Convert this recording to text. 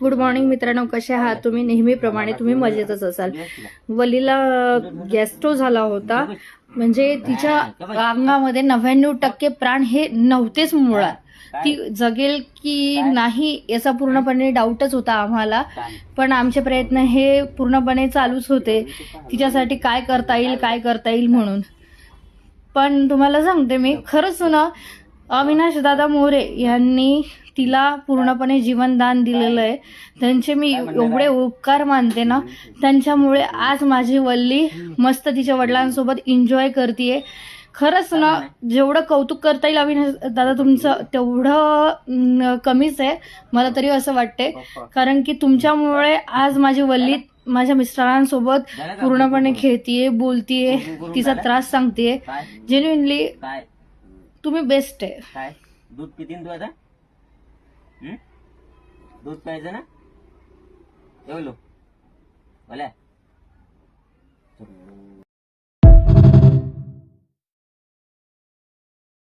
Good morning मित्रांनो, कसे आहात तुम्ही? नेहमीप्रमाणे तुम्ही मजेतच असाल. वलीला गॅस्ट्रो झाला होता, म्हणजे तिच्या अंगामध्ये 99% प्राण हे नव्हतेच मुळात. ती जगेल की नाही याचा पूर्णपणे डाऊटच होता आम्हाला, पण आमचे प्रयत्न हे पूर्णपणे चालूच होते तिच्यासाठी काय करता येईल म्हणून. पण तुम्हाला सांगते मी, खरंच ना, अविनाश दादा मोरे यांनी तिला पूर्णपणे जीवनदान दिलेलं आहे. त्यांचे मी एवढे उपकार मानते ना. त्यांच्यामुळे आज माझी वल्ली मस्त तिच्या वडिलांसोबत एन्जॉय करते. खरंच ना, जेवढं कौतुक करता येईल अविनाश दादा तुमचं तेवढं कमीच आहे, मला तरी असं वाटते. कारण की तुमच्यामुळे आज माझी वल्ली माझ्या मिस्टरांसोबत पूर्णपणे खेळतीये, बोलतीये, तिचा त्रास सांगतेय. जेन्युइनली तुम्ही बेस्ट आहे. काय दूध पितीन तू आता? दूध प्यायचं ना? एवढं बोला.